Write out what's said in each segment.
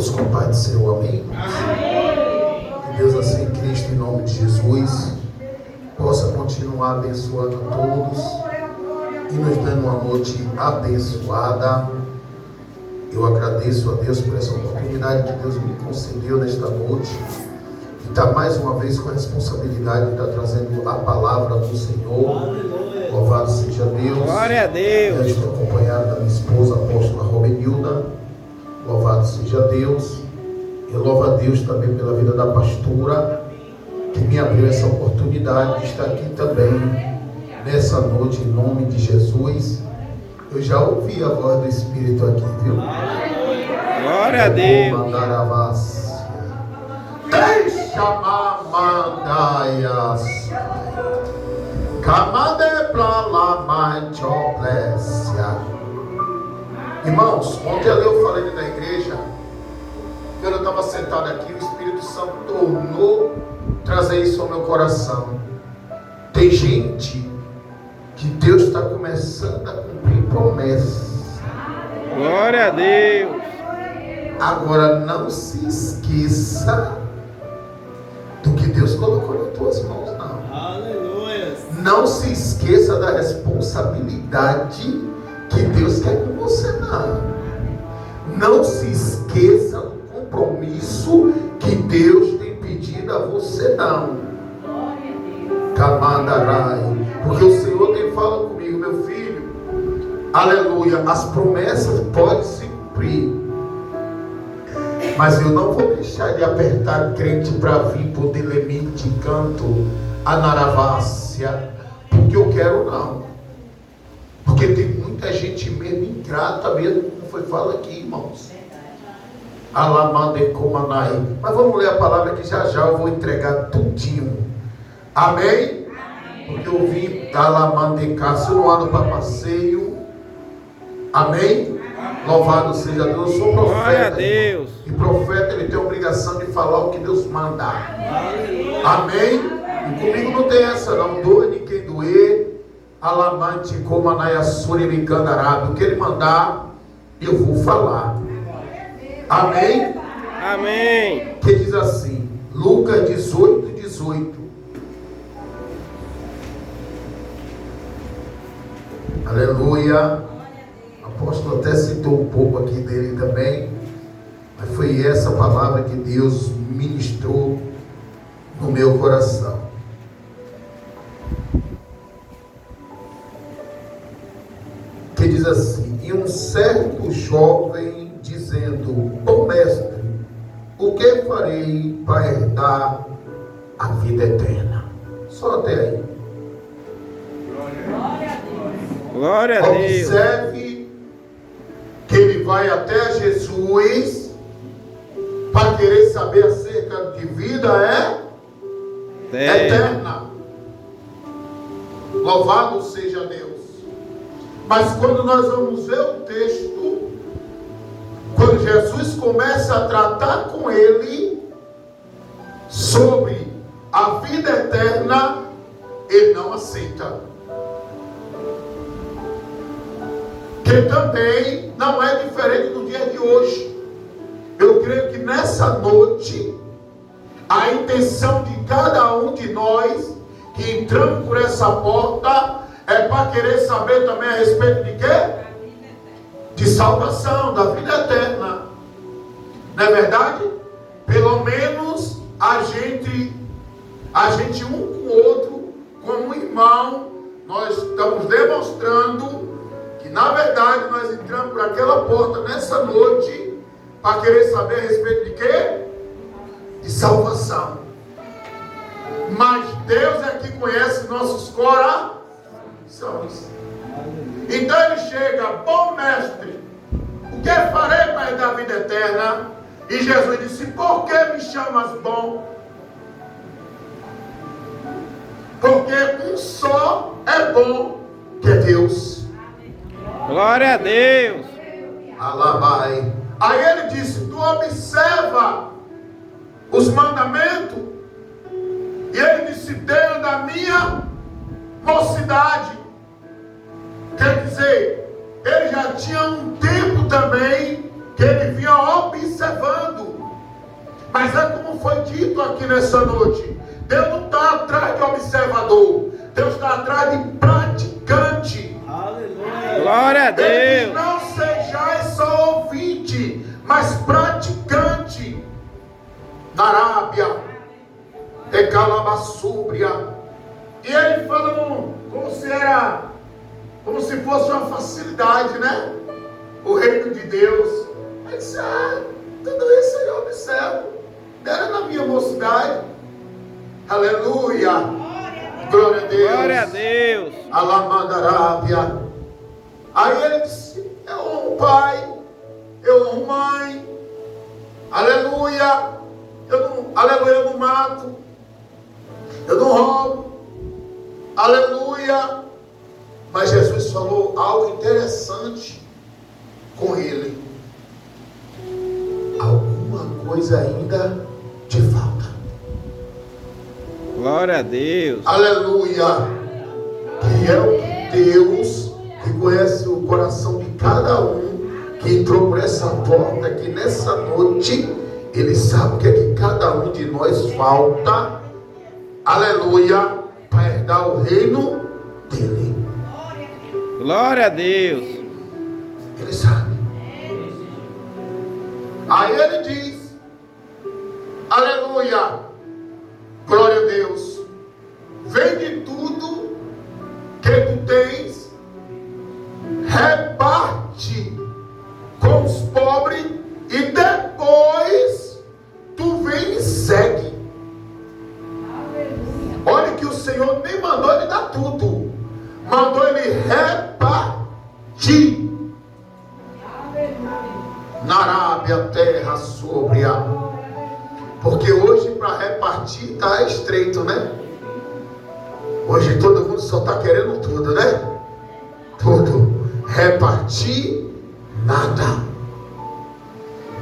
todos com paz do Senhor, amém? Que Deus assim, Cristo, em nome de Jesus, possa continuar abençoando a todos e nos dando uma noite abençoada. Eu agradeço a Deus por essa oportunidade que Deus me concedeu nesta noite e está mais uma vez com a responsabilidade de estar trazendo a palavra do Senhor. Louvado seja Deus. Glória a Deus. Eu estou acompanhado da minha esposa, a apóstola Robenilda. Louvado seja Deus. Eu louvo a Deus também pela vida da pastora, que me abriu essa oportunidade de estar aqui também nessa noite, em nome de Jesus. Eu já ouvi a voz do Espírito aqui, viu? Glória a Deus. Deixa mamandaias. Camade pra lá, manchoplésia. Irmãos, ontem eu falei na igreja, quando eu estava sentado aqui, o Espírito Santo tornou trazer isso ao meu coração. Tem gente que Deus está começando a cumprir promessas. Glória a Deus. Agora não se esqueça do que Deus colocou nas tuas mãos, não. Aleluia. Não se esqueça da responsabilidade que Deus quer com você, não. Não se esqueça do compromisso que Deus tem pedido a você, não. Camandarai. Porque o Senhor tem falado comigo, meu filho. Aleluia. As promessas podem se cumprir, mas eu não vou deixar de apertar crente para vir poder lemite canto a naravácia, porque eu quero não. Porque tem muita gente mesmo ingrata mesmo, como foi falado aqui, irmãos. Alamandecomanai. Mas vamos ler a palavra que já eu vou entregar tudinho. Amém? Porque eu vim alamandecar, se eu não ando para passeio. Amém? Louvado seja Deus. Eu sou profeta. Glória a Deus. E profeta, ele tem a obrigação de falar o que Deus manda. Amém? E comigo não tem essa não. Doa de quem doer. Alamante como anaiassuri me candará. O que ele mandar, eu vou falar. Amém? Amém. Que diz assim, Lucas 18:18. Aleluia. O apóstolo até citou um pouco aqui dele também, mas foi essa palavra que Deus ministrou no meu coração. Que diz assim, e um certo jovem dizendo, bom mestre, o que farei para herdar a vida eterna? Só até aí. Glória a Deus. Observe que ele vai até Jesus para querer saber acerca de vida eterna. Louvado seja Deus. Mas quando nós vamos ver o texto, quando Jesus começa a tratar com ele sobre a vida eterna, ele não aceita. Que também não é diferente do dia de hoje. Eu creio que nessa noite, a intenção de cada um de nós que entramos por essa porta é para querer saber também a respeito de quê? De salvação, da vida eterna. Não é verdade? Pelo menos a gente um com o outro, como irmão, nós estamos demonstrando que na verdade nós entramos por aquela porta nessa noite para querer saber a respeito de quê? De salvação. Mas Deus é que conhece nossos corações. Então ele chega, bom mestre, o que farei para herdar a vida eterna? E Jesus disse, por que me chamas bom? Porque um só é bom, que é Deus. Glória a Deus. Alabai. Aí ele disse, tu observa os mandamentos? E ele disse, desde a minha mocidade. Quer dizer, ele já tinha um tempo também que ele vinha observando Mas é como foi dito aqui nessa noite. Deus não está atrás de observador. Deus está atrás de praticante. Aleluia. Glória a Ele diz, Deus. não sejais só ouvinte, mas praticante. Na Arábia, Ecalabassúbria. E ele falando como se fosse uma facilidade, né? O reino de Deus. Ele disse, tudo isso eu observo. Era na minha mocidade. Aleluia. Glória a Deus. Glória a Deus. Alamandarábia. Aí ele disse, eu amo pai, eu amo mãe. Aleluia. Eu não mato. Eu não roubo. Aleluia. Mas Jesus falou algo interessante com ele. Alguma coisa ainda te falta. Glória a Deus. Aleluia. Que é o que Deus que conhece o coração de cada um que entrou por essa porta aqui nessa noite. Ele sabe o que é que cada um de nós falta. Aleluia. Para herdar o reino dele. Glória a Deus. Ele sabe. Aí ele diz, aleluia, glória a Deus, vende tudo que tu tens, reparte com os pobres e depois tu vem e segue. Olha que o Senhor nem mandou ele dar tudo, mandou ele repartir. Na Arábia, terra sóbria. Porque hoje para repartir está estreito, né? Hoje todo mundo só está querendo tudo, né? Tudo. Repartir, nada.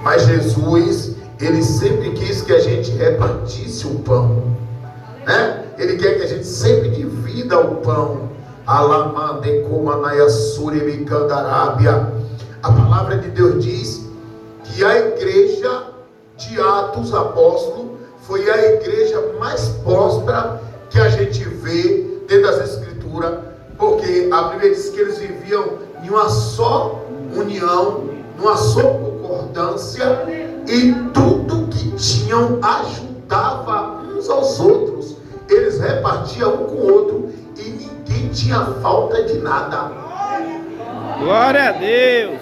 Mas Jesus, ele sempre quis que a gente repartisse o pão, né? Ele quer que a gente sempre divida o pão. A palavra de Deus diz que a igreja de Atos Apóstolos foi a igreja mais próspera que a gente vê dentro das Escrituras, porque a Bíblia diz que eles viviam em uma só união, numa só concordância, e tudo que tinham ajudava uns aos outros. Eles repartiam um com o outro e ninguém tinha falta de nada. Glória a Deus.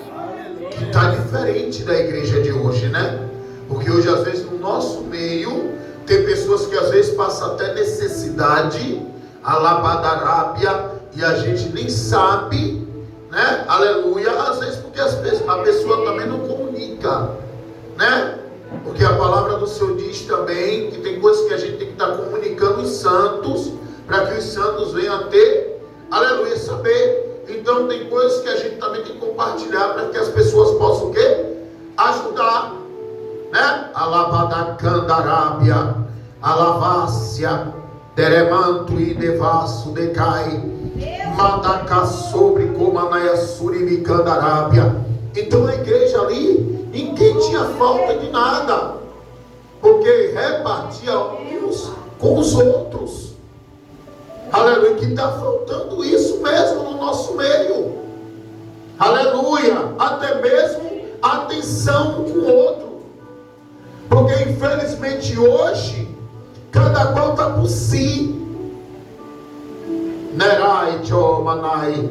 Que está diferente da igreja de hoje, né? Porque hoje, às vezes, no nosso meio, tem pessoas que às vezes passam até necessidade, alabadárábia, e a gente nem sabe, né? Aleluia. Às vezes porque a pessoa também não comunica, né? Porque a palavra do Senhor diz também que tem coisas que a gente tem que estar comunicando os santos, para que os santos venham a ter, aleluia, saber. Então tem coisas que a gente também tem que compartilhar para que as pessoas possam o quê? Ajudar, né? Alabadacandarábia, alavácia, teremanto e devasso decai, mandaca sobre comanaia surimicandarábia. Então a igreja ali, ninguém tinha falta de nada, porque repartia uns com os outros. Aleluia, que está faltando isso mesmo no nosso meio. Aleluia, até mesmo atenção um com o outro. Porque infelizmente hoje, cada qual está por si. Nerai, Jomanai.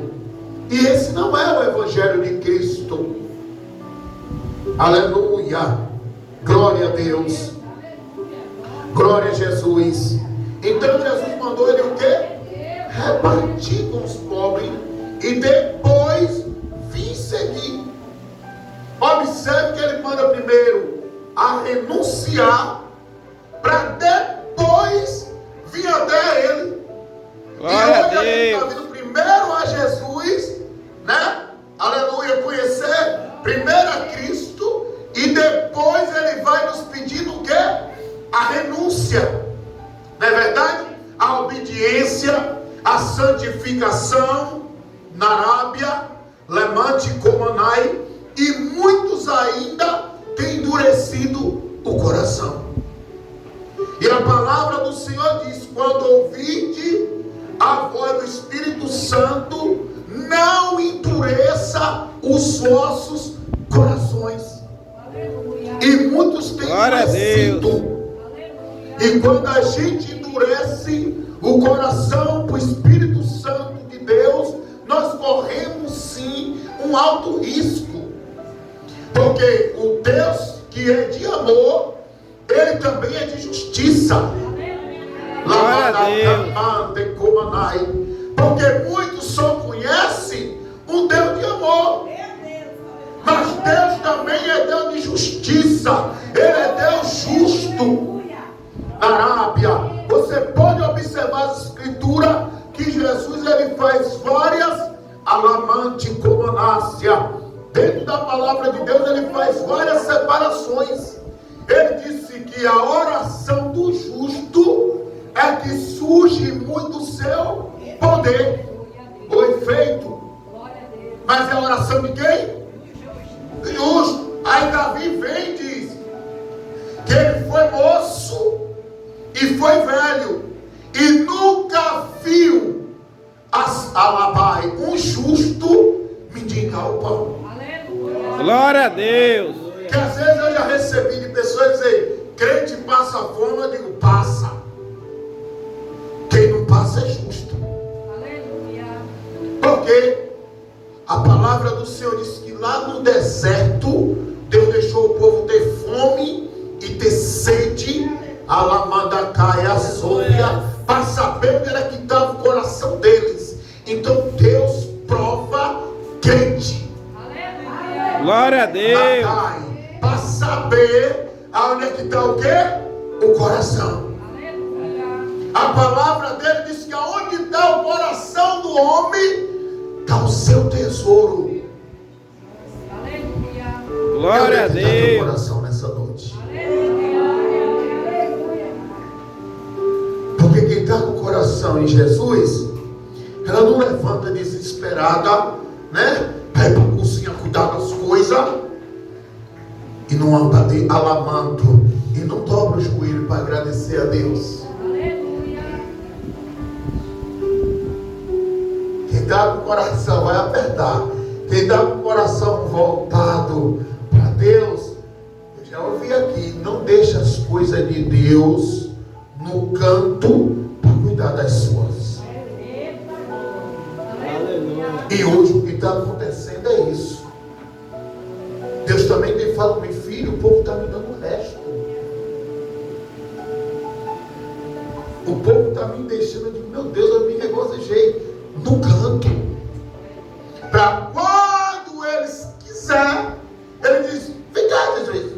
E esse não é o Evangelho de Cristo. Aleluia, glória a Deus. Glória a Jesus. Então Jesus mandou ele o quê? Repartir com os pobres e depois vir seguir. Observe que ele manda primeiro a renunciar para depois vir até ele. Glória e hoje a a gente está Deus. vindo primeiro a Jesus, né? Aleluia, conhecer primeiro a Cristo e depois ele vai nos pedindo o quê? A renúncia. Não é verdade? A obediência, a santificação, na Arábia, Lemante, Comanai, e muitos ainda têm endurecido o coração. Senhor diz: quando ouvide a voz do Espírito Santo, não endureça os vossos corações. E muitos têm endurecido. E quando a gente endurece o coração para o Espírito Santo de Deus, nós corremos sim um alto risco. Porque o Deus que é de amor, Ele também é de justiça. Porque muitos só conhecem um Deus de amor. Mas Deus também é Deus de justiça. Ele é Deus justo. Na Arábia, você pode observar as escrituras que Jesus ele faz várias alamante comanácia. Dentro da palavra de Deus ele faz várias separações. Ele disse que a oração do justo é que surge muito o seu poder, o efeito. Mas é a oração de quem? Do justo. Aí Davi vem e diz que ele foi moço e foi velho e nunca viu alabai um justo mendigar o pão. Glória a Deus. Que às vezes eu já recebi de pessoas dizer: crente passa fome. Eu digo: passa. Quem não passa é justo. Porque a palavra do Senhor diz que lá no deserto Deus deixou o povo ter fome e ter sede, alamandacaia, sônia, para saber onde era que estava o coração deles. Então Deus prova crente. Glória a Deus. Para saber aonde é que está o quê? O coração. A palavra dele diz que aonde está o coração do homem, está o seu tesouro. Glória a Deus. O coração nessa noite. Porque quem está com o coração em Jesus, ela não levanta desesperada, né? Para ir para a cozinha cuidar das coisas e não anda alamando e não dobra o joelho para agradecer a Deus. Quem está com o coração vai apertar. Quem está com o coração voltado para Deus, eu já ouvi aqui: não deixa as coisas de Deus no canto para cuidar das suas. E hoje o que está acontecendo é isso. Deus também tem falado: meu filho, o povo está me dando o resto. O povo está me deixando. Eu digo: meu Deus, eu me regozijei no canto. Para quando eles quiserem, ele diz: vem cá, Jesus.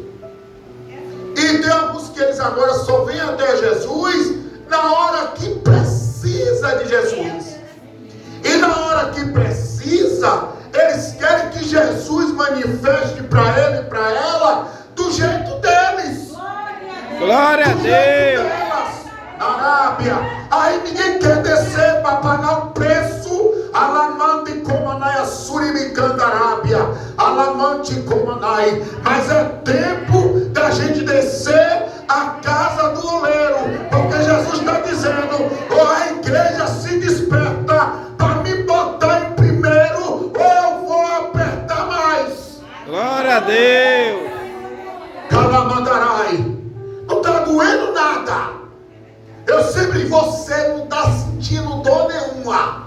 E tem alguns que eles agora só vêm até Jesus na hora que precisa de Jesus. E na hora que precisa, eles querem que Jesus manifeste para ele e para ela do jeito deles. Glória a Deus. Na Arábia, aí ninguém quer descer para pagar o preço. Alamante comanai, a suribicanda Arábia, alamante comanai. Mas é tempo da gente descer a casa do oleiro, porque Jesus está dizendo: ou a igreja se desperta para me botar em primeiro, ou eu vou apertar mais. Glória a Deus. Calamandarai, não está doendo nada. Eu sempre, você não está sentindo dor nenhuma.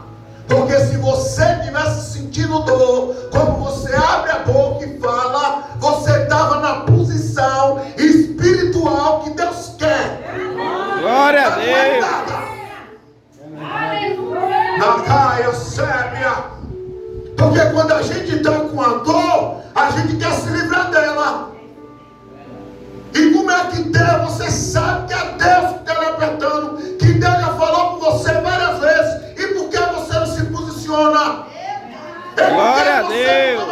Porque se você estivesse sentindo dor, como você abre a boca e fala, você estava na posição espiritual que Deus quer. Glória a Deus. Na caia sébia. Porque quando a gente está com a dor, a gente quer se livrar dela. E como é que Deus, você sabe que é Deus que está lhe apertando, que Deus já falou com você várias vezes, e por que você não se posiciona? Glória a Deus.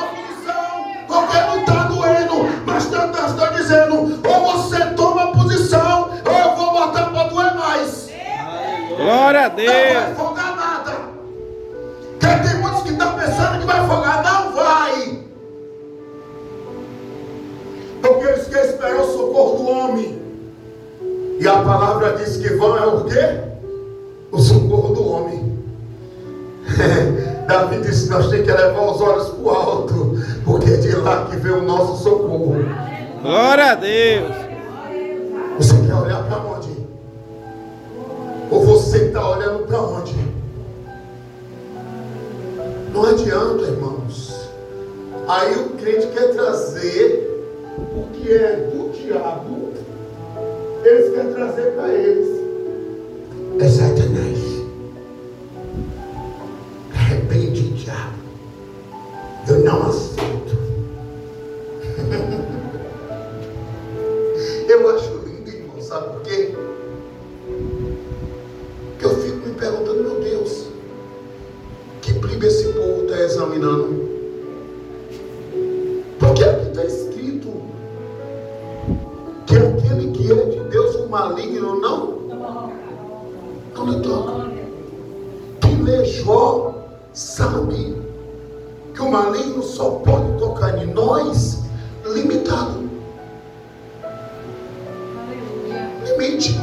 Porque não está doendo, mas Deus está dizendo: ou você toma posição, ou eu vou botar para doer mais. Glória a Não vai Deus. afogar nada. Porque tem muitos que estão pensando que vai afogar. Não vai. Porque eles querem esperar o socorro do homem. E E a palavra diz que vão é o quê? O socorro do homem. Davi disse: nós temos que levar os olhos para o alto, porque é de lá que vem o nosso socorro. Glória a Deus. Você quer olhar para onde? Ou você está olhando para onde? Não adianta, irmãos. Aí o crente quer trazer o que é do diabo, eles querem trazer para eles. É Satanás. Arrepende, diabo. Eu não aceito. Eu acho lindo, irmão, sabe por quê? Porque eu fico me perguntando, meu Deus, que briga esse povo está examinando? Porque aqui está escrito que aquele que é de Deus, o maligno, não lhe toca. Quem lê Jó sabe que o maligno só pode tocar em nós limitado. Limite.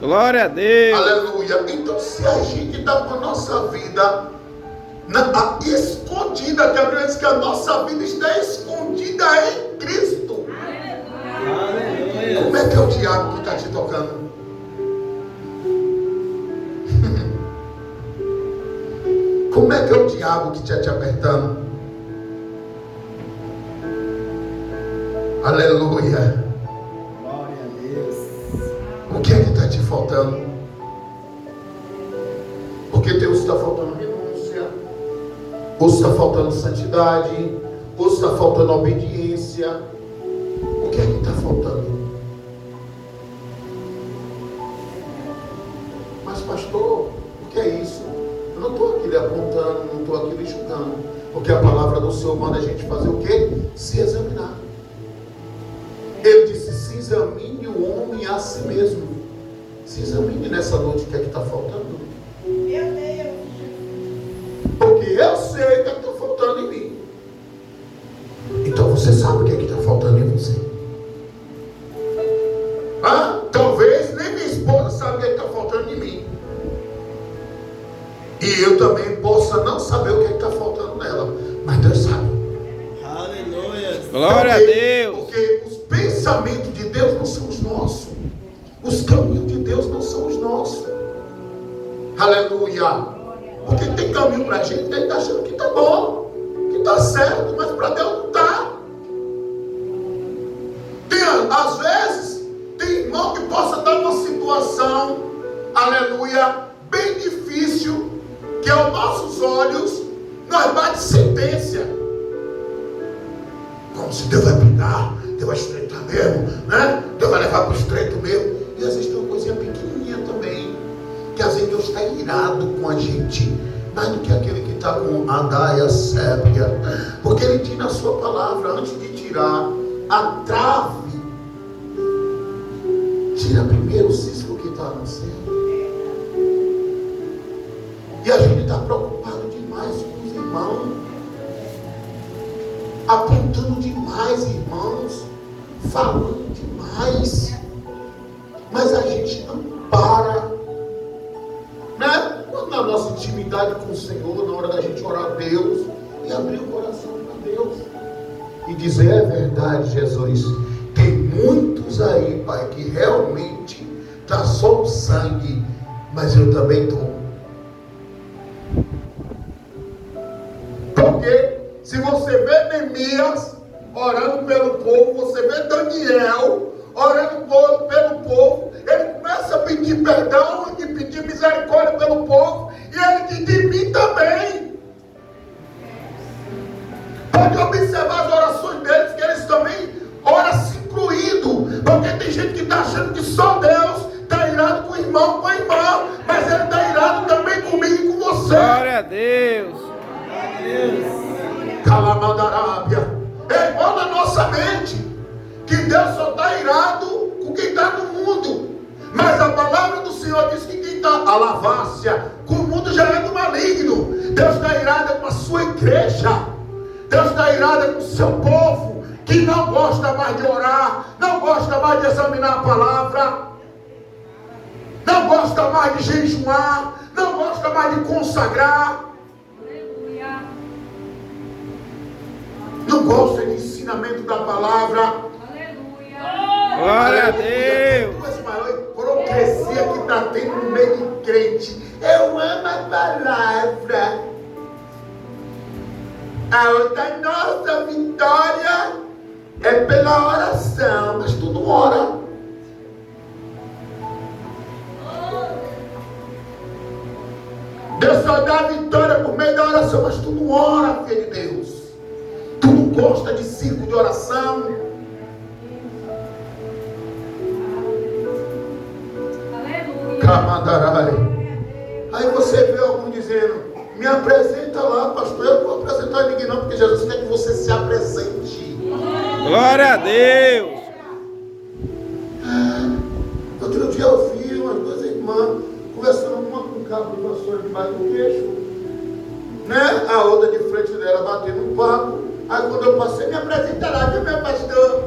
Glória a Deus. Aleluia. Então, se a gente está com a nossa vida escondida, que a Bíblia diz que a nossa vida está escondida em Cristo. Aleluia. Como é que é o diabo que está te tocando? Como é que é o diabo que está te apertando? Aleluia. Glória a Deus. O que é que está te faltando? Porque Deus está faltando renúncia, ou está faltando santidade, ou está faltando obediência. O que é que está faltando? Mas pastor, o que é isso? Eu não estou aqui lhe apontando, não estou aqui lhe julgando. Porque a palavra do Senhor manda a gente fazer o quê? Se examinar. Ele disse: se examine o homem a si mesmo. Se examine nessa noite o que é que está faltando. Meu Deus. Porque eu sei o que está faltando em mim. Então você sabe o que está faltando em você. Talvez nem minha esposa sabe o que está faltando em mim. E eu também possa não saber o que está faltando nela. Mas Deus sabe. Aleluia. Glória a Deus. Porque os pensamentos de Deus não são os nossos. Os caminhos de Deus não são os nossos. Aleluia. Porque tem caminho para a gente, a gente está achando que está bom, que está certo, mas para Deus não está. Às vezes, tem irmão que possa estar numa situação, aleluia, bem difícil, que aos nossos olhos nós bate sentença. Como se Deus vai brigar, Deus vai estreitar mesmo, né? Deus vai levar para o estreito mesmo. E às vezes tem uma coisinha pequenininha também, que às vezes Deus está irado com a gente, mais do que aquele que está com a daia sépia. Porque Ele diz na sua palavra, antes de tirar a trave, tira primeiro o cisco que está no céu. E a gente está preocupado demais com os irmãos, apontando demais, irmãos, falando demais, mas a gente não para, né? Na nossa intimidade com o Senhor, na hora da gente orar a Deus e abrir o coração para Deus e dizer: é verdade, Jesus, tem muitos aí, Pai, que realmente está só o sangue, mas eu também estou. Porque se você vê Neemias orando pelo povo, você vê Daniel orando pelo povo, ele começa a pedir perdão e pedir misericórdia pelo povo, e ele diz: de mim também. Pode observar as orações deles, que eles também oram se incluindo, porque tem gente que está achando que só Deus está irado com o irmão, com a irmã, mas Ele está irado também comigo e com você. Glória a Deus. Calamandarábia. É igual na nossa mente, que Deus só está irado com quem está no mundo, mas a palavra do Senhor diz que quem está a lavácia com o mundo já é do maligno. Deus está irado com a sua igreja, Deus está irado com o seu povo, que não gosta mais de orar, não gosta mais mais de examinar a palavra, não gosta mais de jejuar, não gosta mais de consagrar, não gosta de ensinamento da palavra. Glória a Deus. As maiores hipocrisia que está tendo no meio de crente. Eu amo a palavra. A nossa vitória é pela oração. Mas tu não ora. Deus só dá a vitória por meio da oração. Mas tu não ora, filho de Deus. Tu não gosta de círculo de oração. Camandarai. Aí você vê algum dizendo: me apresenta lá, pastor. Eu não vou apresentar ninguém não, porque Jesus quer que você se apresente. Glória a Deus. Outro dia eu vi umas duas irmãs conversando, uma com um cabo de vassoura debaixo do queixo, né? A outra de frente dela batendo um papo. Aí quando eu passei, me apresenta lá, viu, meu pastor?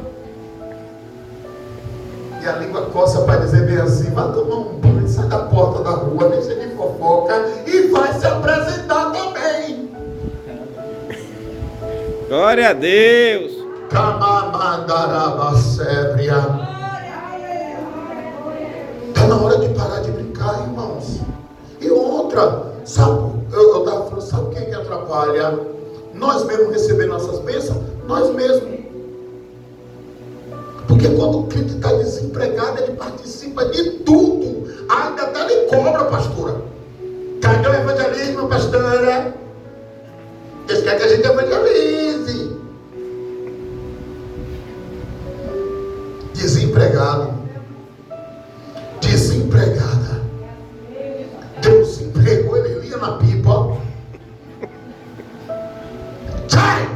E a língua coça para dizer bem assim: vai tomar um banho, sai da porta da rua, deixa de fofoca e vai se apresentar também. Glória a Deus. Camamandarabacébria. Está na hora de parar de brincar, irmãos. E outra, sabe, eu estava falando, sabe quem que atrapalha? Nós mesmos receber nossas bênçãos, nós mesmos. Porque quando o crente está desempregado, ele participa de tudo. Ainda até lhe cobra, pastora. Cadê o evangelismo, pastora? Eles querem que a gente evangelize. Desempregado. Desempregada. Deus empregou, ele lia na pipa. Sai!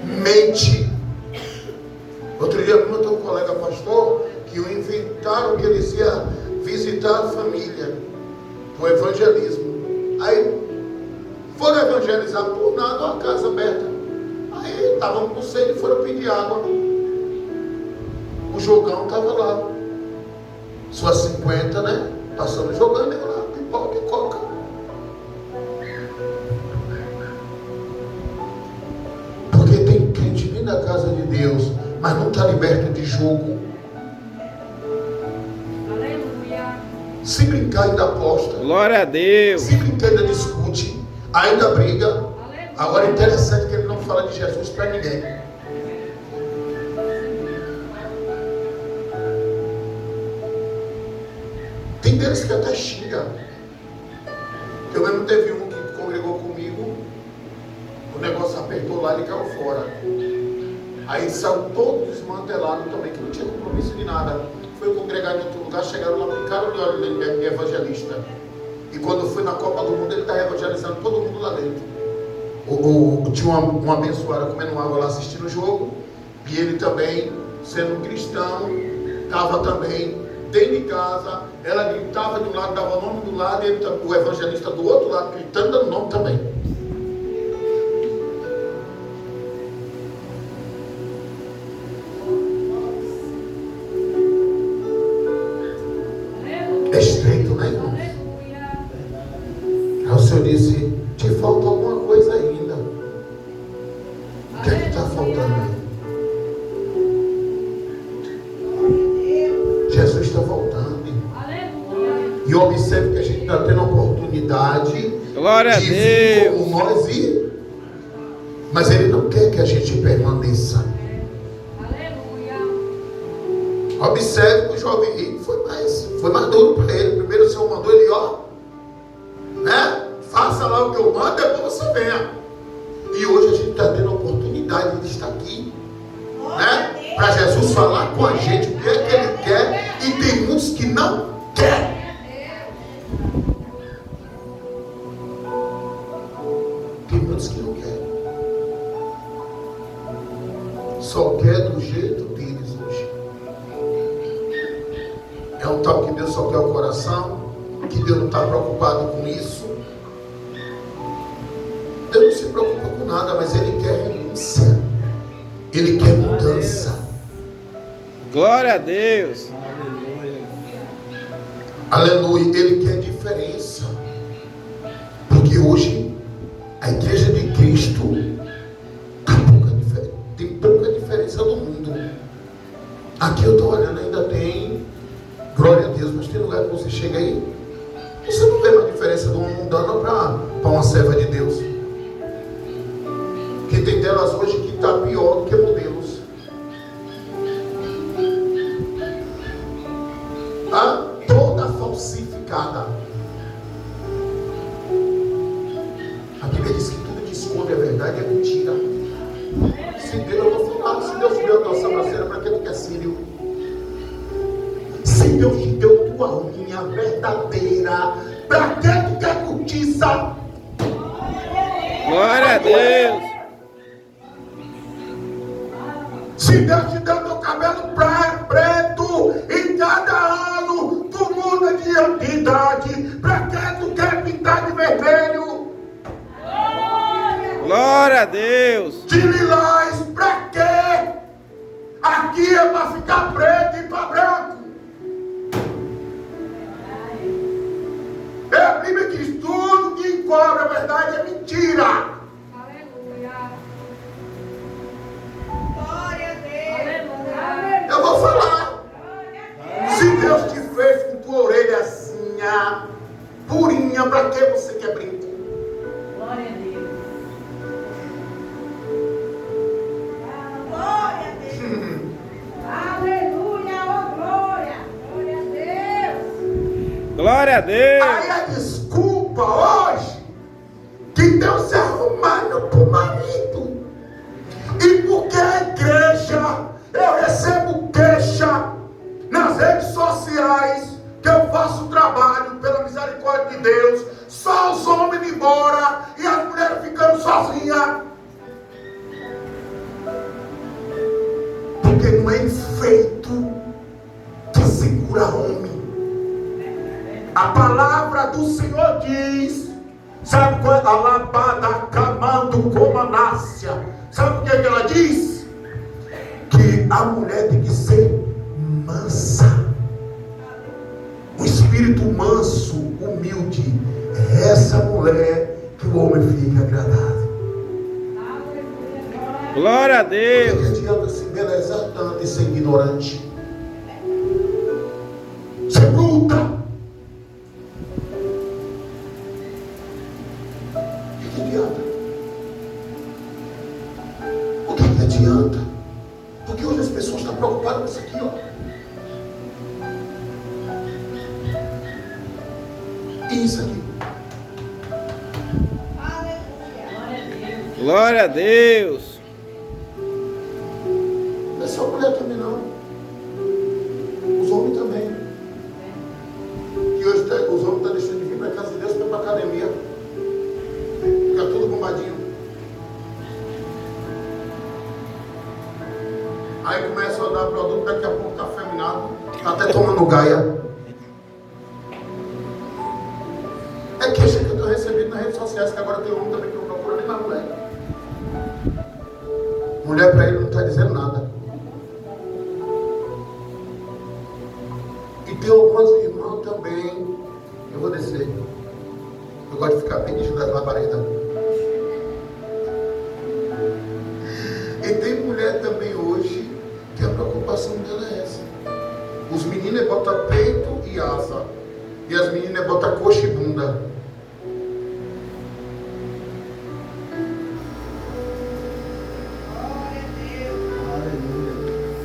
Mente. Outro dia eu tenho um colega pastor que inventaram que eles iam visitar a família do evangelismo. Aí foram evangelizar por nada, uma casa aberta. Aí estavam com sede e foram pedir água. O jogão estava lá. Suas 50, né? Passando jogando lá, pipoca e coca. Porque tem crente vindo da casa de Deus, mas não está liberto de jogo. Aleluia. Se brincar ainda aposta. Glória a Deus. Se brincar ainda discute. Ainda briga. Agora é interessante que ele não fala de Jesus para ninguém. Tem deles que até xinga. Eu mesmo teve um que congregou comigo. O negócio apertou lá e ele caiu fora. Aí saiu todo desmantelado também, que não tinha compromisso de nada. Foi congregar em outro lugar, chegaram lá, picaram de olho dele, evangelista. E quando foi na Copa do Mundo, ele estava evangelizando todo mundo lá dentro. Tinha uma abençoada comendo água lá assistindo o jogo. E ele também, sendo um cristão, estava também dentro de casa. Ela gritava de um lado, dava o nome do lado, e ele, o evangelista do outro lado, gritando, dando nome também. É estreito, né, irmão? Aí o Senhor disse: te falta alguma coisa ainda. O que é que está faltando aí? Jesus está voltando. E observe que a gente está tendo a oportunidade Glória a de vir Deus. como nós ir. Mas Ele não quer que a gente permaneça. Observe que o jovem rico foi mais duro para ele. Primeiro o Senhor mandou ele, ó, né? Faça lá o que eu mando, depois você venha. E hoje a gente está tendo a oportunidade de estar aqui, né? Para Jesus falar com a gente o que é que Ele quer. E tem muitos que não querem. Tem muitos que não querem. Só quer do jeito deles hoje. É um tal que Deus só quer o coração, que Deus não está preocupado com isso. Deus não se preocupa com nada, mas Ele quer renúncia. Ele quer mudança. Glória a Deus. Aleluia. Ele quer diferença. Porque hoje a igreja de Cristo tem pouca diferença do mundo. Aqui eu estou olhando, ainda tem, glória a Deus, mas tem lugar que você chega aí, você não vê uma diferença de um mundano para uma serva de Deus. Que tem delas hoje que está pior do que modelos. Toda falsificada. A Bíblia diz que tudo que esconde a verdade é mentira. Se Deus, eu vou falar, se Deus te deu a tua sobrancelha, para que tu quer sírio? Se Deus te deu tua unha verdadeira, para que tu quer cortiça? Glória a Deus. Se Deus te deu teu cabelo preto, e cada ano tu muda de idade, para que tu quer pintar de vermelho? Glória a Deus. De lilás, pra quê? Aqui é para ficar preto e para branco. É a Bíblia que diz: tudo que encobre a verdade é mentira. Aleluia. Glória a Deus. Eu vou falar. Se Deus te fez com tua orelhazinha purinha, pra que você quer brinco? Glória a Deus. Glória a Deus. Aleluia, oh glória. Glória a Deus. Glória a Deus. Aí a desculpa hoje que Deus se arrumando para o marido. E porque a igreja, eu recebo queixa nas redes sociais, que eu faço trabalho pela misericórdia de Deus, só os homens indo embora e as mulheres ficando sozinhas. Porque não é enfeito que segura homem. A palavra do Senhor diz, sabe qual é? A labada camando como anácia. Sabe o que ela diz? Que a mulher tem que ser mansa. O espírito manso, humilde, é essa mulher que o homem fica agradado. Glória a Por Deus. que adianta se embelezar tanto e ser ignorante? Ser bruta. O que adianta? O que adianta? Porque hoje as pessoas estão preocupadas com isso aqui, ó. E isso aqui. Glória a Deus. Não é só mulher também não. Os homens também. E hoje os homens estão deixando de vir para a casa de Deus para ir para a academia. Fica tudo bombadinho. Aí começa a dar produto, daqui a pouco está afeminado, está até tomando gaia. É queixa que eu estou recebendo nas redes sociais, que agora tem homem também que não procura nem mais mulher. Mulher para ele não está dizendo nada. E tem algumas irmãs também, eu vou descer. Eu gosto de ficar pedindo das labaredas. E tem mulher também hoje que a preocupação dela é essa. Os meninos botam peito e asa. E as meninas botam coxa e bunda.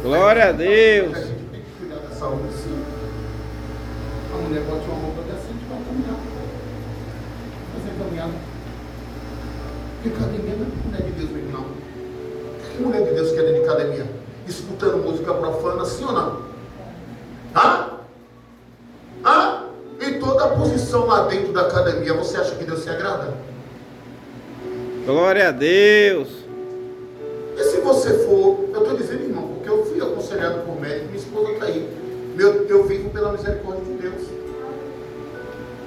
Glória a Deus. A gente tem que cuidar da saúde, sim. A mulher bota uma roupa decente para caminhar. Fazer caminhada. Porque academia não é mulher de Deus mesmo, não. O que mulher de Deus quer dentro de academia? Escutando música profana, sim ou não? Hã? Hã? E toda a posição lá dentro da academia, você acha que Deus se agrada? Glória a Deus. E se você for, eu estou dizendo, irmão, porque eu fui aconselhado por médico, minha esposa está aí. Eu vivo pela misericórdia de Deus.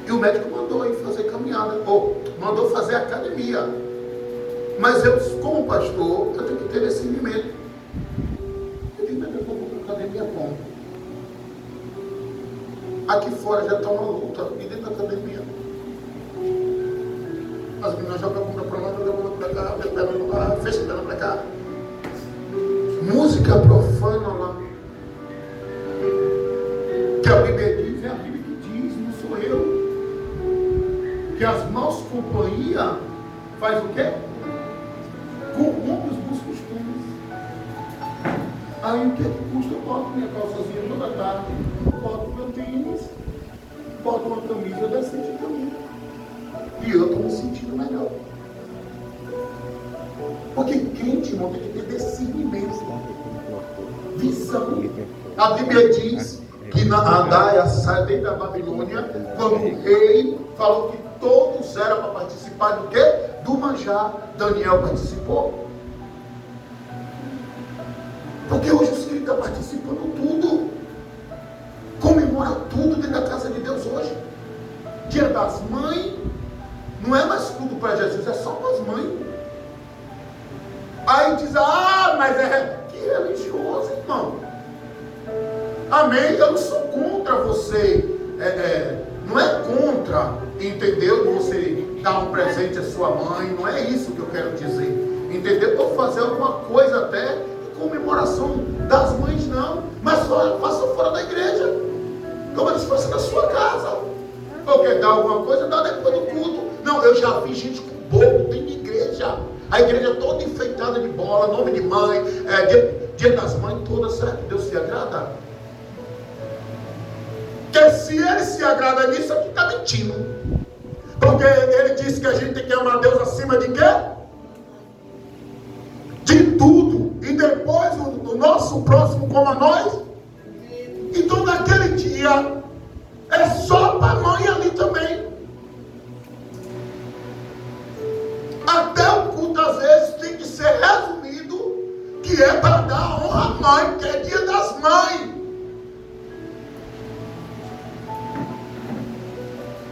E o médico mandou ir fazer caminhada, ou mandou fazer academia. Mas eu, como pastor, eu tenho que ter discernimento. fora já está uma luta. E dentro da academia. As meninas jogam a bunda para lá, jogam a bunda para cá, fecha a perna para cá. Música profana lá. Que a Bíblia diz, é a Bíblia que diz, não sou eu. Que as mãos companhia faz o quê? Corrompe os bons costumes. Aí o que custa? Eu boto minha calçazinha toda tarde, boto meu tênis, boto uma camisa decente também. E eu estou me sentindo melhor. Porque crente, irmão, tem que ter discernimento, visão. A Bíblia diz que na Andaia sai dentro da Babilônia, quando o rei falou que todos eram para participar do quê? Do manjar. Daniel participou. Porque hoje os crentes estão participando tudo. Comemora tudo dentro da casa de Deus hoje. Dia das Mães. Não é mais tudo para Jesus, é só para as mães. Aí diz, mas que religioso, irmão. Amém? Eu não sou contra você. Não é contra, entendeu? Você dar um presente à sua mãe. Não é isso que eu quero dizer. Entendeu? Ou fazer alguma coisa até em comemoração das mães, não. Mas faça fora da igreja. Como eles fazem na sua casa. Ou quer dar alguma coisa, dá depois do culto. Não, eu já vi gente com bolo dentro de igreja. A igreja toda enfeitada de bola, nome de mãe, dia das mães todas. Será que Deus se agrada? Porque se ele se agrada nisso, aqui está mentindo. Porque ele disse que a gente tem que amar Deus acima de quê? De tudo. E depois o nosso próximo como a nós. Então naquele dia é só para a mãe ali também. Até o culto às vezes tem que ser resumido, que é para dar honra à mãe, que é dia das mães.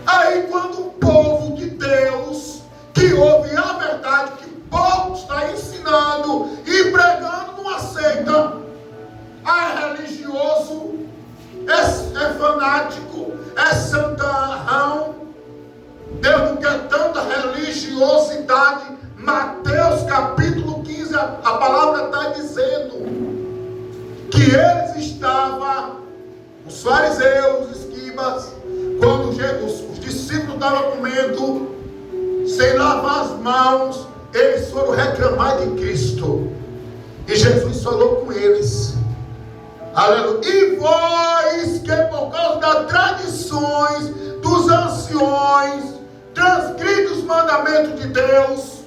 Aí quando o povo de Deus, que ouve a verdade, que o povo está ensinando e pregando, não aceita, é religioso, é fanático, é santarrão. Deus não quer tanta religiosidade. Mateus capítulo 15, a palavra está dizendo que eles estavam, os fariseus, os escribas, quando os discípulos estavam comendo, sem lavar as mãos, eles foram reclamar de Cristo. E Jesus falou com eles. Aleluia. E vós que por causa das tradições dos anciões transgride os mandamentos de Deus.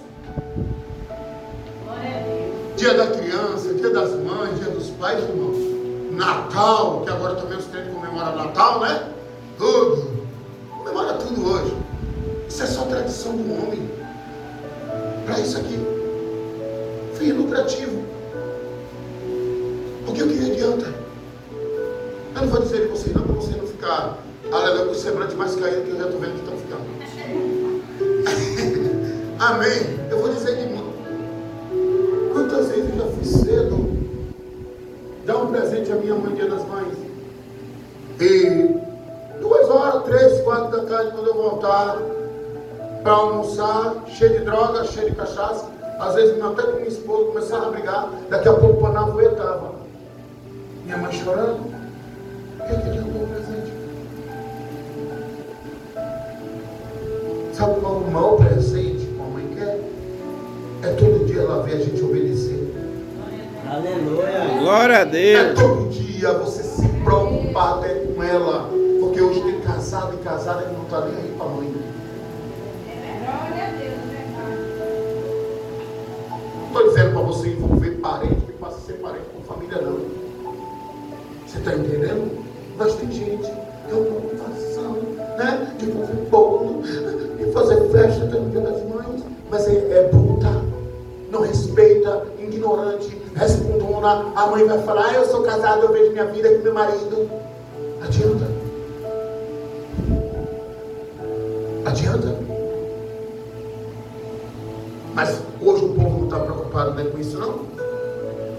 Dia da criança, dia das mães, dia dos pais, irmãos. Natal, que agora também os crentes comemoram Natal, né? Tudo. Comemora tudo hoje. Isso é só tradição do homem. Para isso aqui. Fim lucrativo. Porque o que adianta? Eu não vou dizer de vocês não, para você não ficar, aleluia, com o semblante mais caído que eu já estou vendo que estão ficando. Amém. Eu vou dizer de mim. Quantas vezes eu já fui cedo dar um presente à minha mãe dia das mães? E 2 horas, 3, 4 da tarde, quando eu voltar para almoçar, cheio de droga, cheio de cachaça, às vezes até com minha esposa começava a brigar, daqui a pouco o panavoe estava. Minha mãe chorando. Por que adiantou o presente? Sabe qual é o maior presente que a mãe quer? É todo dia ela ver a gente obedecer. Aleluia. Glória a Deus. É todo dia você se preocupar até com ela. Porque hoje tem casado e casada que não está nem aí para a mãe. Glória a Deus, Não estou dizendo para você envolver parente que passa a ser parente com família, não. Você está entendendo? Mas tem gente que tem uma preocupação, né? De fazer bolo, de fazer festa até no dia das mães. Mas é bruta, não respeita, ignorante, respondona. A mãe vai falar, eu sou casado, eu vejo minha vida com meu marido. Adianta? Adianta? Mas hoje o povo não está preocupado nem com isso, não.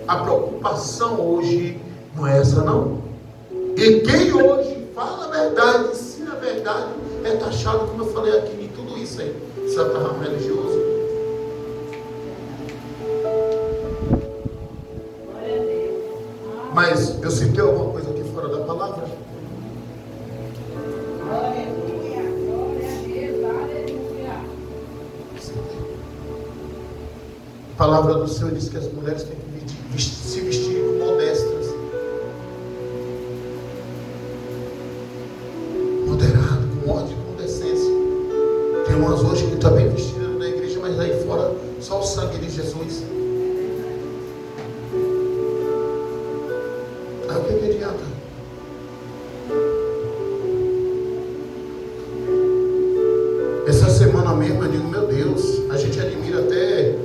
A preocupação hoje não é essa, não. E quem hoje fala a verdade, ensina a verdade, é taxado, como eu falei aqui, em tudo isso aí. Certo ramo religioso. Mas eu citei alguma coisa aqui fora da palavra? Aleluia, glória a Deus, aleluia. A palavra do Senhor diz que as mulheres têm que se vestir modestas, moderado, com ordem, com decência. Tem umas hoje que estão bem vestidas na igreja, mas aí fora só o sangue de Jesus. Aí o que adianta? Essa semana mesmo eu digo, meu Deus, a gente admira até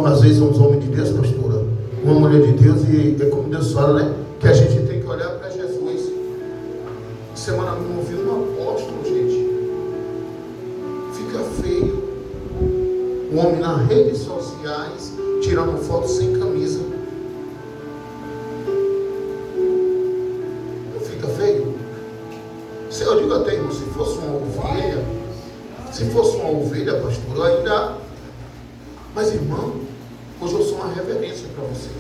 às vezes uns homens de Deus, pastora, uma mulher de Deus, e é como Deus fala, né? Que a gente tem que olhar para Jesus. Semana mesmo ouvi um apóstolo, gente. Fica feio um homem nas redes sociais tirando foto sem camisa. Não fica feio? Eu digo até, irmão, se fosse uma ovelha, pastor, eu ainda. Mas, irmão, hoje eu sou uma reverência para vocês.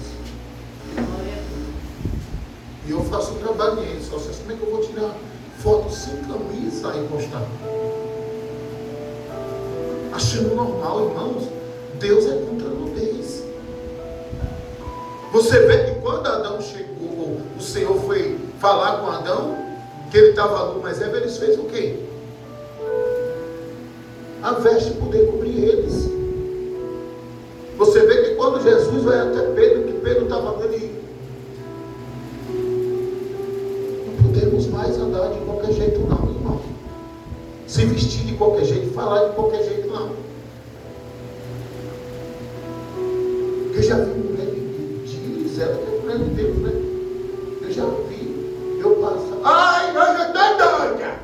E eu faço um trabalho nisso. Vocês, como é que eu vou tirar foto sem camisa e postar? Achando normal, irmãos. Deus é contra a nudez. Você vê que quando Adão chegou, o Senhor foi falar com Adão, que ele estava nu, mas eles fez o quê? A veste poder cobrir eles. Você vê que quando Jesus vai até Pedro, que Pedro estava ali, não podemos mais andar de qualquer jeito não, irmão. Se vestir de qualquer jeito, falar de qualquer jeito não. Eu já vi mulher de diz, ela que é mulher de Deus, né? Eu já vi, eu passo, ai, eu estou doida.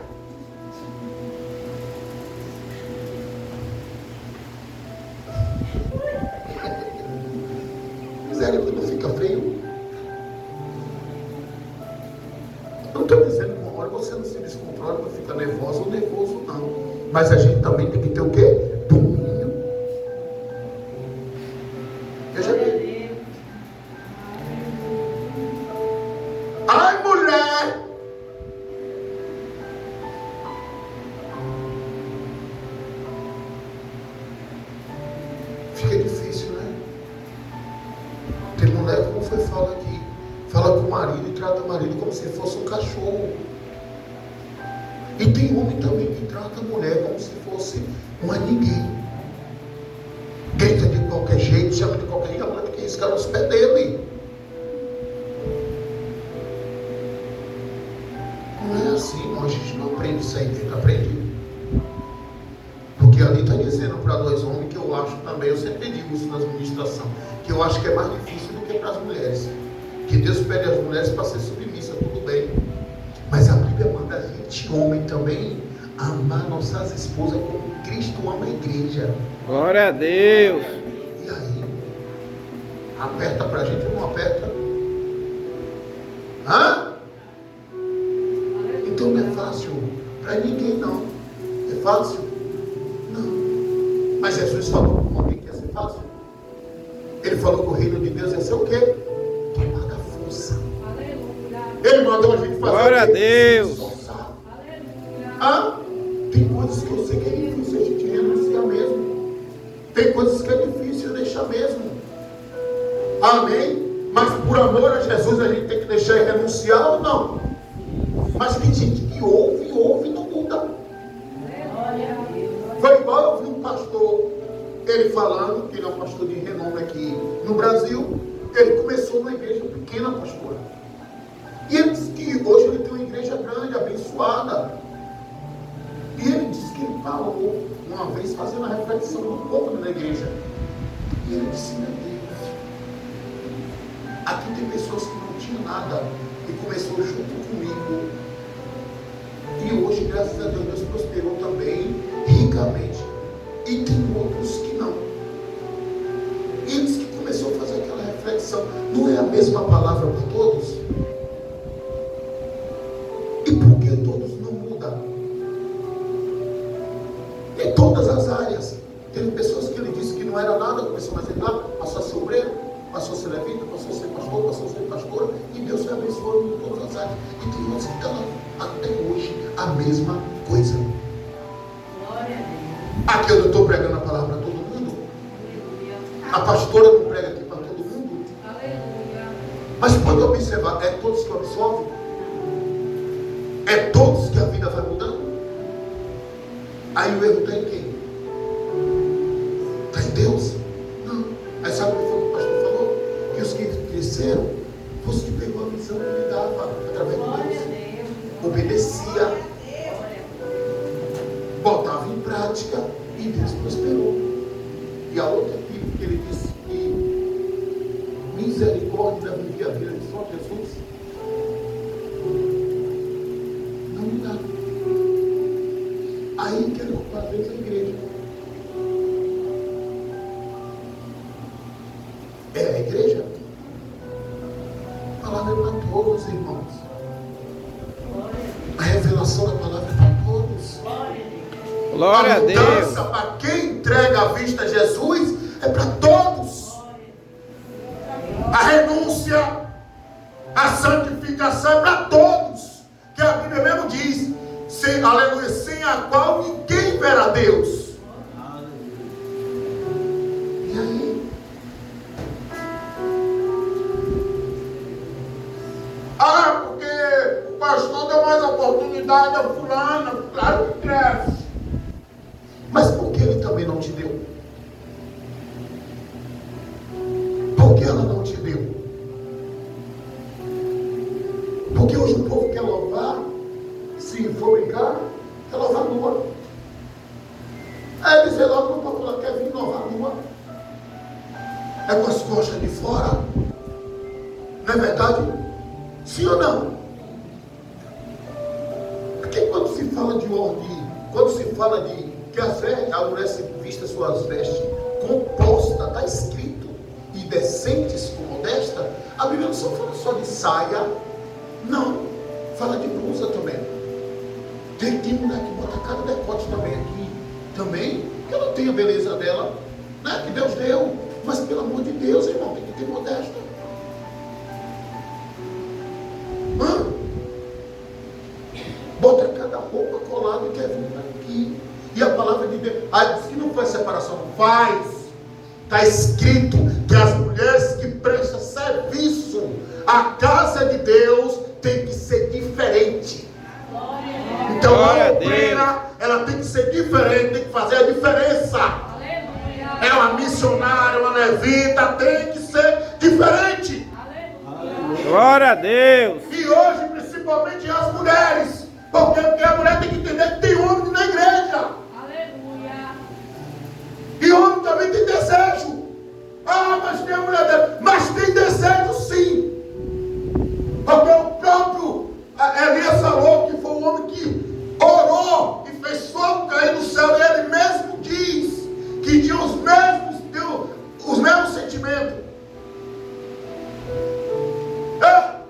Miséria, que não fica feio. Não estou dizendo que uma hora você não se descontrola, não fica nervosa ou nervoso, não. Mas a gente também tem que ter o quê? Domínio. Eu já vi. Ai, mulher! Fica difícil, né? Tem mulher, como foi fala aqui, fala com o marido e trata o marido como se fosse um cachorro. E tem homem também que trata a mulher como se fosse uma ninguém. Grita de qualquer jeito, chama de qualquer jeito, a mulher que riscar os pés dele. Não é assim, irmão. A gente não aprende isso aí, não aprende. Porque ali está dizendo para nós homens, que eu acho também, eu sempre digo isso nas ministrações, que eu acho que é mais difícil do que para as mulheres. Que Deus pede às mulheres para ser submissa, tudo bem. Mas a Bíblia manda a gente, homem, também amar nossas esposas como Cristo ama a igreja. Glória a Deus. E aí? Aperta para a gente ou não aperta? Hã? Então não é fácil para ninguém, não. É fácil? Não. Mas Jesus falou com alguém que ia ser fácil. Ele falou que o reino de Deus ia ser o quê? Tomada força. Ele mandou a gente fazer. Glória a Deus. Ah, tem coisas que eu sei que é difícil a gente renunciar mesmo. Tem coisas que é difícil deixar mesmo. Amém? Mas por amor a Jesus a gente tem que deixar e renunciar ou não? Mas tem gente que ouve e não muda. Foi igual eu vi um pastor, ele falando, que ele é um pastor de renome aqui no Brasil. Ele começou numa igreja pequena, pastor. E ele disse que hoje ele tem uma igreja grande, abençoada. E ele disse que ele parou uma vez fazendo a reflexão do povo na igreja. E ele disse, meu Deus, aqui tem pessoas que não tinham nada e começou junto comigo. E hoje, graças a Deus, Deus prosperou também, ricamente. E tem outros que não. E ele disse que começou a fazer aquela reflexão. Não é a mesma palavra para todos? E por que passou a ser levita, passou a ser pastor, passou a ser pastora, e Deus foi abençoando em todas as áreas. E tem outros que estão até hoje a mesma coisa. Aqui eu não estou pregando a palavra para todo mundo. A pastora não prega aqui para todo mundo. Mas pode observar, é todos que absorvem? É todos que a vida vai mudando? Aí o erro está em quem? Está em Deus? Não. Aí sabe o que foi que o pastor falou? Que os que cresceram foram os que pegou a visão que ele dava através de Deus. Obedecia. Botava em prática e Deus prosperou. E a outra que ele disse que misericórdia vivia a vida de só Jesus. Não dá. Aí quero ocupar Deus a igreja. É a igreja? A palavra é para todos, irmãos. A revelação da palavra é para todos. Glória a Deus. mudança para quem entrega a vista a Jesus é para todos. A renúncia, a santificação é para todos. Que a Bíblia mesmo diz, sem, aleluia, sem a qual ninguém verá Deus. E aí? Ah, porque o pastor deu mais oportunidade a fulano, claro que cresce. Mas por que ele também não te deu? Por que ela não te deu? Porque hoje o povo quer louvar, se for brincar, quer louvar nua. Aí dizer logo no povo, ela quer vir louvar nua. É com as coxas de fora. Não é verdade? Sim ou não? Porque quando se fala de ordem, quando se fala de que a mulher se vista suas vestes composta, está escrito, e decentes com modesta, a Bíblia não só fala só de saia, não, fala de blusa também. Tem mulher que bota cada decote também aqui, também, que ela tem a beleza dela, né, que Deus deu, mas pelo amor de Deus, irmão, tem que ter modesta. Bota cada roupa colada e quer vir aqui. E a palavra de Deus, diz que não faz separação, não faz. Está escrito que as mulheres que prestam serviço à casa de Deus tem que ser diferente. Então a obreira, ela tem que ser diferente, tem que fazer a diferença. É uma missionária, uma levita, tem que ser diferente. Glória a Deus. E hoje, principalmente as mulheres, porque a mulher tem que entender que tem homem na igreja. E homem também tem desejo. Ah, mas tem a mulher dela. Mas tem desejo sim. Porque o próprio Elias falou que foi o homem que orou e fez fogo cair do céu. E ele mesmo diz que tinha os mesmos sentimentos.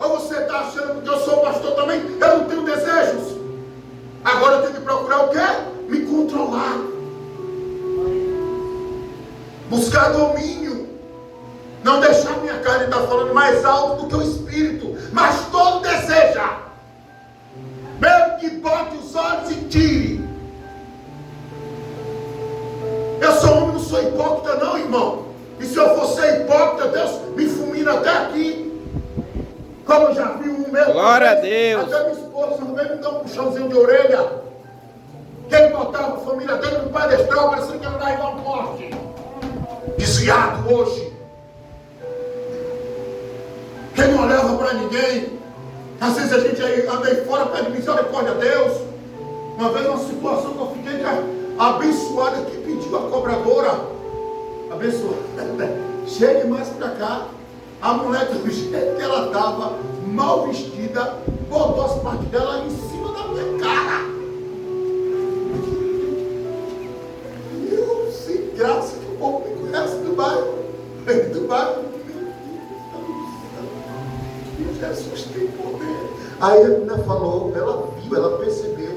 Ou você está achando que eu sou pastor também? Eu não tenho desejos. Agora eu tenho que procurar o quê? Me controlar. Buscar domínio. Não deixar minha carne estar falando mais alto do que o espírito. Mas todo deseja. Mesmo que bote os olhos e tire. Eu sou homem, não sou hipócrita não, irmão. E se eu for ser hipócrita, Deus me fulmina até aqui. Como eu já vi um meu. Glória a Deus. Até minha esposa não veio me dar um puxãozinho de orelha. Que ele botava a família dele no pedestal, parecendo que ele era igual um poste. Desviado hoje. Quem não olhava para ninguém. Às vezes a gente anda aí fora, pede misericórdia a Deus. Uma vez uma situação que eu fiquei abençoada que pediu a cobradora. Abençoada. Chegue mais para cá. A mulher, do jeito que ela estava, mal vestida, botou as partes dela em cima da minha cara. Eu, sem graça, que o povo me conhece do bairro. Do bairro. Jesus tem poder. Aí a menina falou, ela viu, ela percebeu.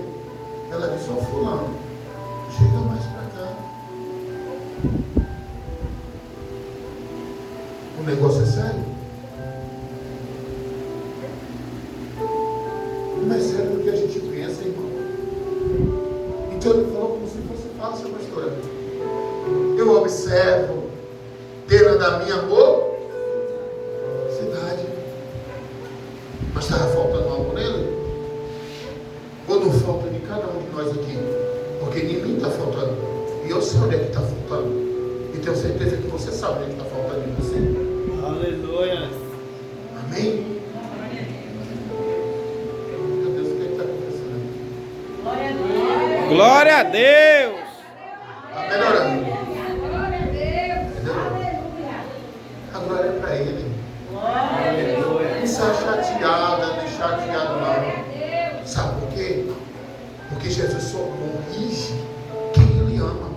Ela disse, ó fulano, chega mais para cá. O negócio é sério. Não é sério do que a gente pensa, irmão. Então ele falou como se fosse fácil, pastora. Eu observo dentro da minha mocidade, mas estava faltando algo nele? Ou não falta de cada um de nós aqui? Porque em mim está faltando. E eu sei onde é que está faltando. E tenho certeza que você sabe onde é que está faltando em você. Aleluia. Amém? Meu Deus, o que está acontecendo? Glória a Deus. Está melhorando. Glória a Deus. Entendeu? Aleluia. A glória é para Ele. Aleluia. Não seja chateada, nem chateado não. Sabe por quê? Porque Jesus só corrige quem Ele ama.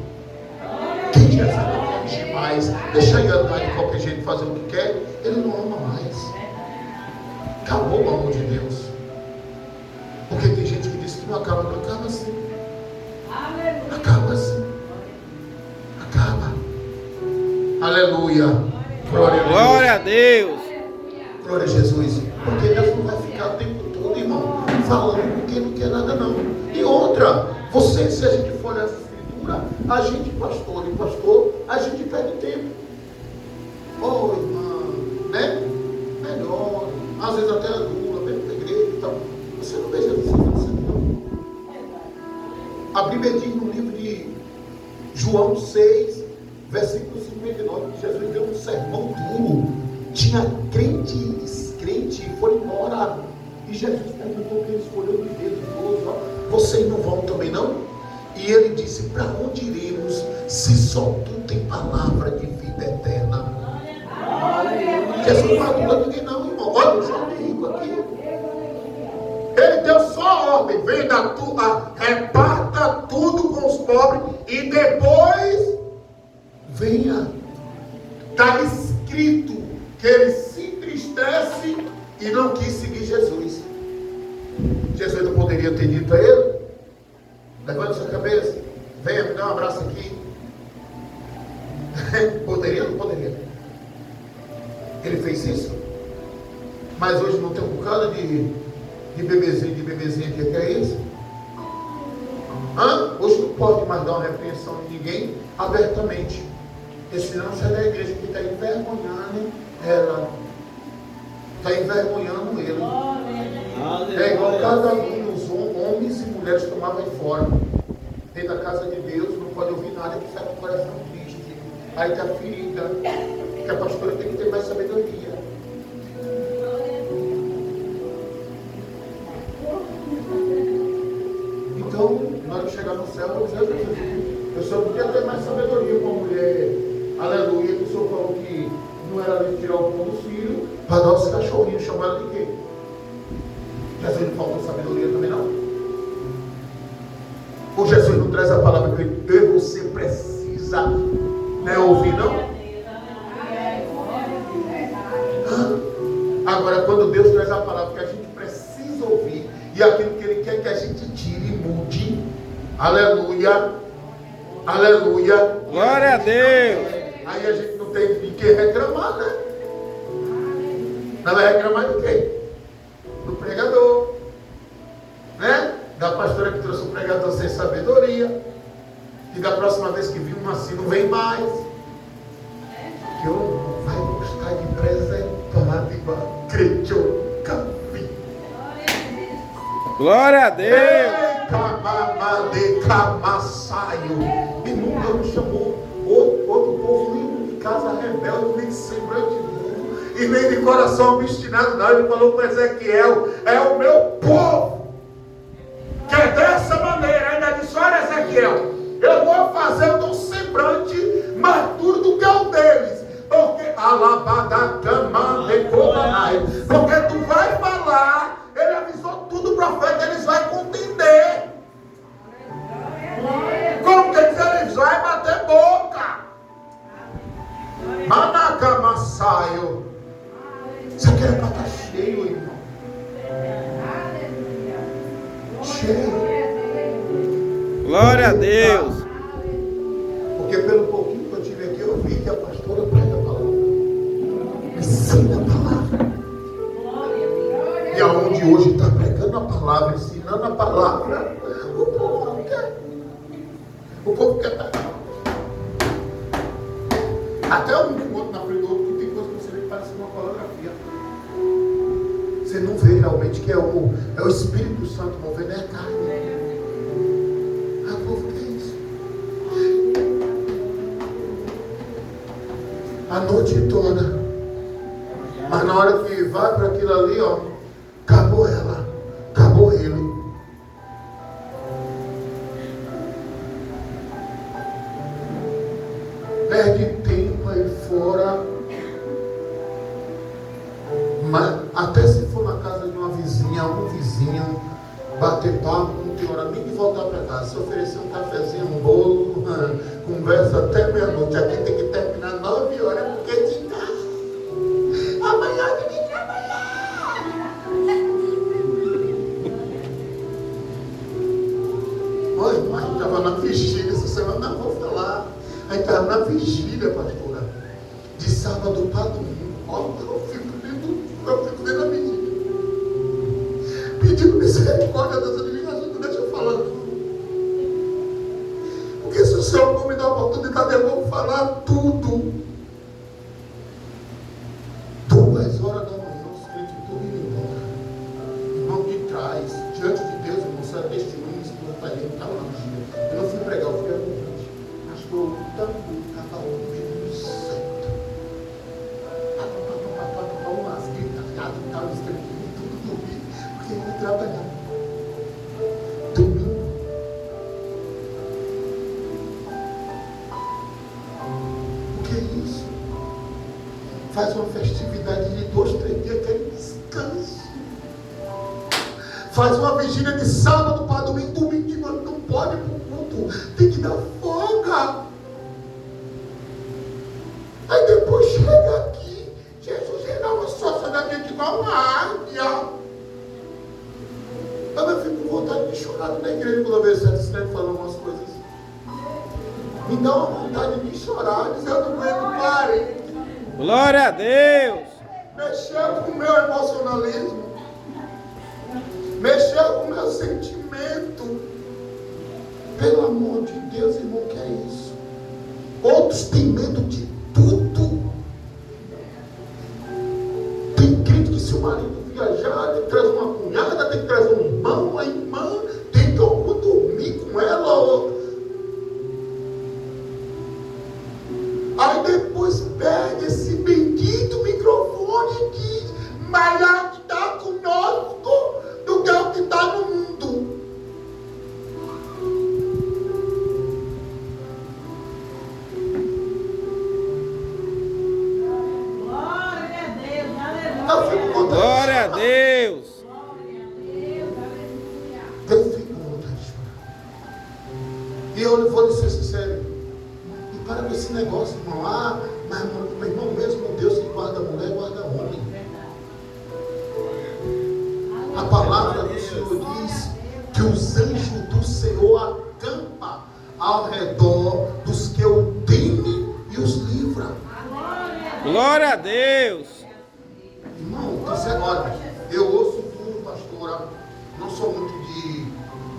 Quem Jesus não corrige mais, deixa ele andar de qualquer jeito, fazer o que quer, Ele não ama mais. Acabou o amor de Deus. Porque tem gente que diz que não acaba assim. Acaba assim. Acaba. Aleluia. Glória a Deus. Glória a Deus. Glória a Jesus. Porque Deus não vai ficar o tempo todo, irmão, falando porque não quer nada não. E outra, você, se a gente for olhar essa escritura, a gente, pastor, a gente perde tempo. Oh, irmã, né? Melhor. Às vezes até adula, vem para a igreja e tal. Você não vê Jesus fazendo isso aqui, não. A Bíblia diz no livro de João 6, versículo 59, que Jesus deu um sermão duro. Tinha crente e descrente, foram embora. E Jesus perguntou quem escolheu de Deus, vocês não vão também não? E ele disse, para onde iremos, se só tu tem palavra de vida eterna? Jesus não adula ninguém não, irmão. Olha o jovem rico aqui. Ele deu só ordem, venda tudo, reparta tudo com os pobres e depois venha. Está escrito que ele se entristece e não quis seguir Jesus. Jesus não poderia ter dito a ele, levanta sua cabeça, venha me dar um abraço aqui. Poderia ou não poderia? Ele fez isso. Mas hoje não tem um bocado de bebezinho aqui, que é isso? Hoje não pode mais dar uma repreensão de ninguém abertamente, porque senão sai da igreja que está envergonhando ela, está envergonhando ele. É igual cada um dos homens e mulheres tomavam aí fora. Dentro da casa de Deus não pode ouvir nada que sai do coração triste. Aí está ferida. Que a pastora tem que ter mais sabedoria. Então, na hora de chegar no céu, eu vou dizer a Jesus, eu só podia ter mais sabedoria com a mulher. Aleluia, que o Senhor falou que não era de tirar o pão dos filhos para dar os cachorrinhos, chamaram de quê? Jesus não faltou sabedoria também não? Ou Jesus não traz a palavra que eu e você precisa, né, ouvir não? Agora, quando Deus traz a palavra que a gente precisa ouvir e aquilo que Ele quer que a gente tire e mude, aleluia, aleluia, Glória a Deus. aí a gente não tem de que reclamar, né? Não vai reclamar de quem? Do pregador, né? Da pastora que trouxe o pregador sem sabedoria, e da próxima vez que vir um assim não vem mais, que eu não vai gostar de presentar de crente ou capim. Glória a Deus. Irmão, Deus me chamou outro povo nem de casa rebelde, nem de semblante duro, e nem de coração obstinado, não. Ele falou para Ezequiel, é o meu povo, que é dessa maneira. Ainda disse, olha Ezequiel, eu vou fazer o teu semblante mais duro do que o deles, porque porque tu vai falar, ele avisou tudo o profeta, eles vão contender. Como que eles vão bater boca? Manacamassaio. Isso aqui é para estar cheio, irmão. Cheio. Glória a Deus. Porque pelo pouquinho que eu tive aqui, eu vi que a pastora prega a palavra. ensina a palavra. E aonde hoje está pregando a palavra, ensinando a palavra, o povo não quer. O povo quer pegar. Até um outro na frente do outro, que tem coisa que você vê que parece uma coreografia. Você não vê realmente que é o Espírito Santo movendo, é a carne. O povo quer isso. A noite toda. Mas na hora que vai para aquilo ali, ó, acabou ela, acabou ele. Perde tempo aí fora. Mas até se for na casa de uma vizinha, um vizinho, bater papo, não tem hora nem de voltar para casa. Se oferecer um cafezinho, um bolo, conversa até meia-noite. Aqui tem que terminar 9 horas, porque de casa. Amanhã tem que trabalhar. Olha, mas a gente estava na vigília essa semana, não vou falar. A gente estava na vigília, pastora, de sábado para domingo. Olha, eu fico dentro da vigília, pedindo misericórdia das adivinhações. Deixa eu falar. Porque se o Senhor não me dá a oportunidade, eu vou falar tudo. 2 horas da manhã, os crentes tudo indo embora. Irmão de trás, diante de Deus, irmão, você é testemunho, esse povo está ali, estava na vigília. Eu não fui pregar, eu fui acompanhante. Pastor, também estava ouvindo certo. Umas gritadas, estava estranho, tudo dormir, porque ele ia trabalhar. Domingo. O que é isso? Faz uma festividade de 2, 3 dias, quer descanso. Faz uma vigília de sábado para domingo, domingo de noite, não pode ir para o culto, tem que dar folga. Aí depois chega aqui, Jesus gerar uma situação da gente igual uma águia. Eu fico com vontade de chorar na igreja quando eu vejo certos crentes falando umas coisas. Me dá uma vontade de chorar, dizer eu não aguento, pare. Glória a Deus. Mexeu com o meu emocionalismo. Mexeu com o meu sentimento. Pelo amor de Deus, irmão, que é isso? Outros têm medo de tudo. Tem crente que se o marido viajar, tem que trazer uma cunhada, tem que trazer um irmão, a irmã tem que dormir com ela. Aí depois pega esse bendito microfone e diz: maior que está conosco do que o que está no mundo. Glória a Deus. Eu fico com vontade de chorar. E eu vou lhe ser sincero. E para com esse negócio, irmão. Mas meu irmão, mesmo Deus que guarda a mulher, guarda o homem. A palavra do Senhor diz que os anjos do Senhor acampam ao redor dos que o temem e os livra. Glória a Deus. Irmão, olha, eu ouço tudo, pastora. Não sou muito de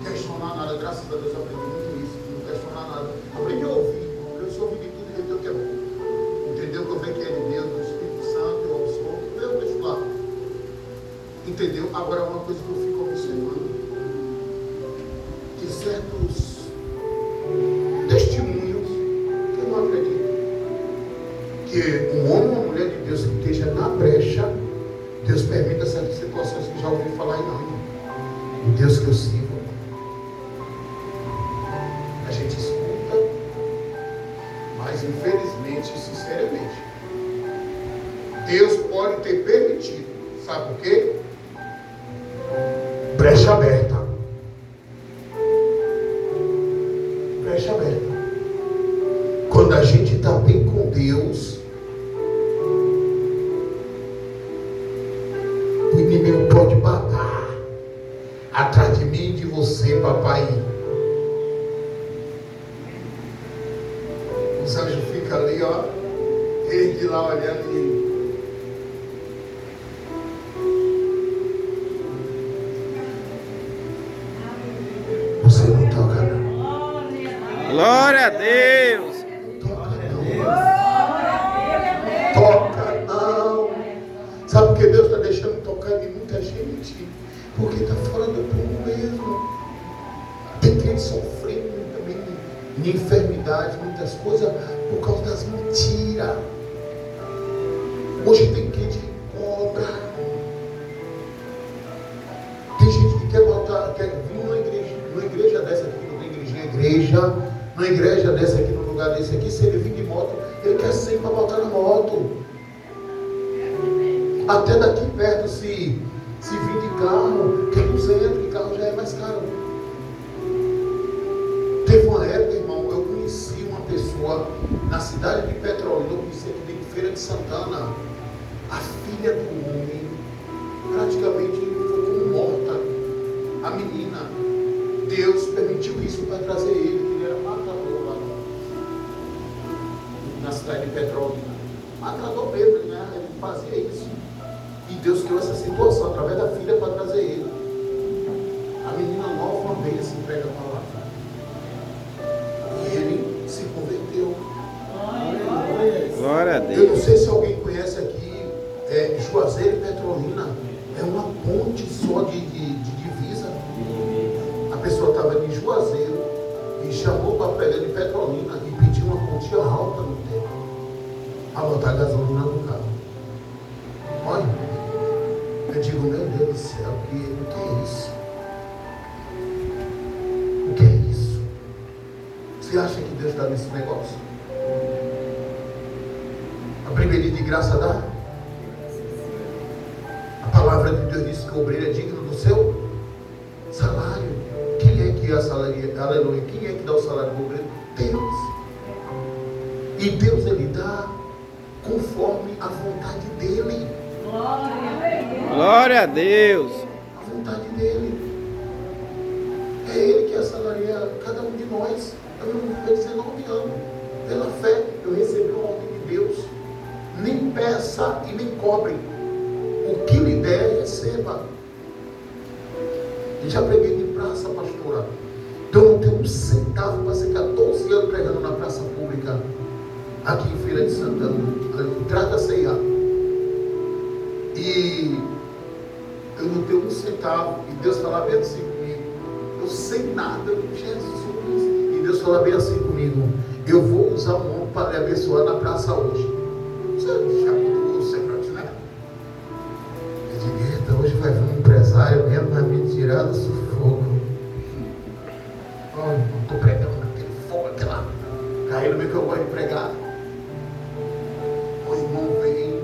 questionar nada. Graças a Deus eu aprendi muito isso. Não questionar nada. Aprendi a ouvir. Eu sou ouvir de tudo e entender o que é bom. Entendeu? Que eu vejo que é de Deus, do Espírito Santo, eu ouço. Eu deixo lá. Entendeu? Agora uma coisa que eu fico observando. Que certos testemunhos que eu não acredito. Que um homem ou uma mulher de Deus que esteja na brecha, Deus permita certas situações que já ouvi falar aí não, irmão. O Deus que eu sirvo, a gente escuta, mas infelizmente, sinceramente, Deus pode ter permitido, sabe por quê? Brecha aberta. Brecha aberta. Quando a gente está bem com Deus, o inimigo pode babar atrás de mim e de você, papai. Os anjos ficam ali, ó, ele de lá olhando e Glória a Deus. Toca não. Sabe por que Deus está deixando tocar de muita gente? Porque está fora do prumo mesmo. Tem gente sofrendo também de enfermidade, muitas coisas, por causa das mentiras. Hoje tem gente que cobra. Tem gente que quer vir numa igreja dessa aqui, não tem igreja, numa igreja dessa aqui, num lugar desse aqui, se ele vir de moto, ele quer 100 para botar na moto. Até daqui perto, se vir de carro, que 200 de carro já é mais caro. Teve uma época, irmão, eu conheci uma pessoa na cidade de Petrolina, eu conheci aqui de Feira de Santana, a filha do homem, praticamente foi como morta. A menina, Deus permitiu isso para trazer ele era matador lá na cidade de Petrolina. Matador mesmo, né? Ele fazia isso. E Deus criou essa situação através da filha para trazer ele. A menina nova veio se entrega para lá. E ele se converteu. Glória a Eu Deus. não sei se alguém conhece aqui, Juazeiro e Petrolina. É uma ponte só de divisa. A pessoa estava de Juazeiro e chamou para pegar de Petrolina e pediu uma quantia alta no tempo para botar gasolina no carro. Olha, eu digo, meu Deus do céu, o que é isso? O que é isso? Você acha que Deus dá nesse negócio? A primeira de graça dá? A palavra de Deus diz que o obreiro é digno do seu salário. Quem é que assalaria? Aleluia. Quem é que dá o salário do obreiro? Deus. E Deus, ele dá conforme a vontade dele. Glória a Deus. A vontade dele. É ele que assalaria cada um de nós. Eu não vou 19 anos. Pela fé, eu recebi a ordem de Deus. Nem peça e nem cobre. O que lhe der, receba. Eu já preguei de praça, pastora. Então eu não tenho um centavo para ser 14 anos pregando na praça pública. Aqui em Feira de Santana. Trata C&A. E eu não tenho um centavo. E Deus fala bem assim comigo. Eu sei nada, Jesus. E Deus fala bem assim comigo. Eu vou usar um homem para lhe abençoar na praça hoje. Você já mudou o secreto, né? Eu digo, eita, hoje vai vir um empresário mesmo, vai me tirar do sufoco. Olha, não estou pregando naquele fogo, aquela caindo meio que eu gosto de pregar. O irmão vem,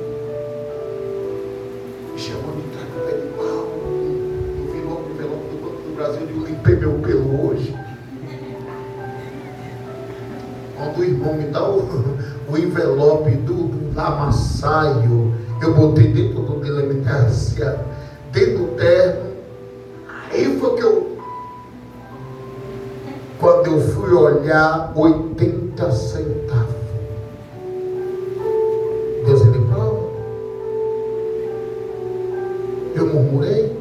me chamou de entrar com o pé de pau, no envelope do Banco do Brasil, eu limpei meu pelo hoje. Quando o irmão me dá o envelope do lamassaio, eu botei dentro do delicácia, dentro do terno. Aí foi que quando eu fui olhar, 80 centavos. Deus, ele prova. Eu murmurei,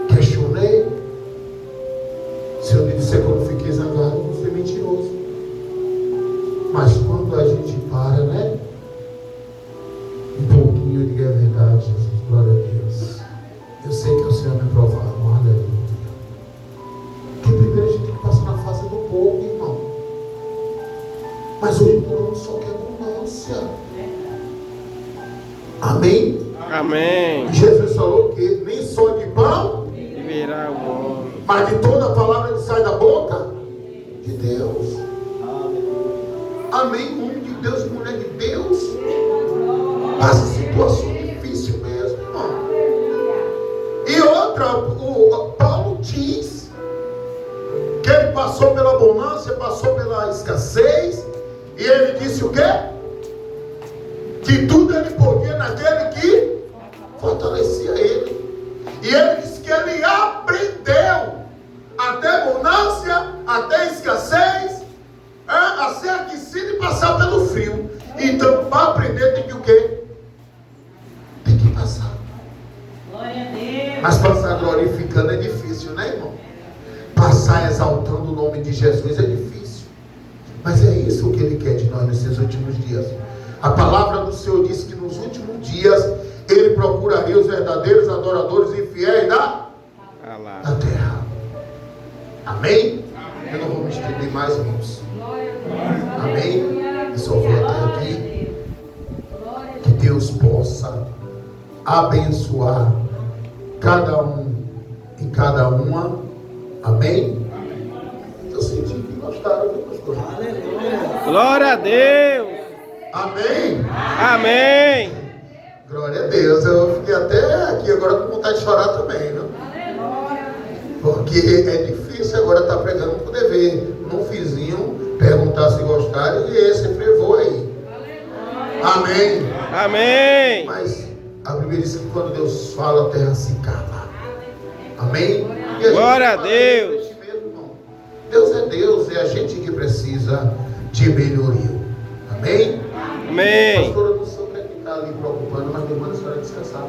questionei. Se eu lhe disser que eu não fiquei zangado, eu vou ser mentiroso. Mas quando a gente para, né? Um pouquinho de verdade, Jesus, glória a Deus. Eu sei que o Senhor me provaram, aleluia. Porque primeiro a gente tem que passar na fase do pouco, irmão. Mas hoje todo mundo só quer abundância. Amém? Amém. Jesus falou que nem só de pão Viverá o homem. mas de toda a palavra que sai da boca de Deus. Amém? Homem de Deus e mulher de Deus. Passa situação difícil mesmo, irmão. E outra, o Paulo diz que ele passou pela abundância, passou pela escassez, e ele disse o quê? Que tudo ele podia naquele que fortalecia ele. E ele disse que ele aprendeu até abundância, até escassez, a ser aquecido e passar pelo frio. Então, para aprender tem que o quê? Tem que passar. Glória a Deus. Mas passar glorificando é difícil, né, irmão? Passar exaltando o nome de Jesus é difícil. Mas é isso que Ele quer de nós nesses últimos dias. A palavra do Senhor diz que nos últimos dias Ele procuraria os verdadeiros adoradores e fiéis da terra. Amém? Eu não vou me estender mais, irmãos. Amém? Eu só vou até aqui. Que Deus possa abençoar cada um e cada uma. Amém? Eu senti que gostaram, viu, pastor? Glória a Deus. Amém? Amém. Glória a Deus. Eu fiquei até aqui agora com vontade de chorar também, viu? Porque é difícil agora estar pregando, poder ver um vizinho perguntar se gostaram e esse fervor aí. Amém. Amém. Mas a Bíblia diz que quando Deus fala, a terra se cala. Amém? E Glória a Deus. Mesmo, irmão. Deus é Deus, é a gente que precisa de melhoria. Amém? Amém. Pastora, não sei o que está ali preocupando, mas me manda a senhora descansar.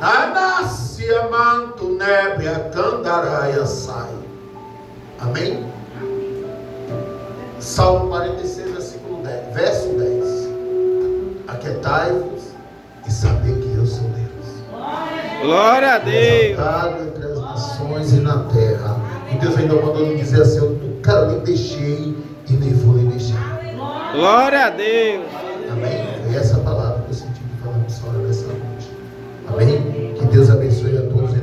Anasia manto nebia candaraia sai. Amém? Salmo 46, verso 10. Aquietai-vos e saber que eu sou Deus. Glória a Deus. Exaltado entre as nações e na terra. E Deus ainda mandou me dizer assim: eu nunca lhe deixei e nem vou lhe deixar. Glória a Deus. Amém? Foi essa palavra que eu senti de falar com a senhora nessa noite. Amém? Que Deus abençoe a todos.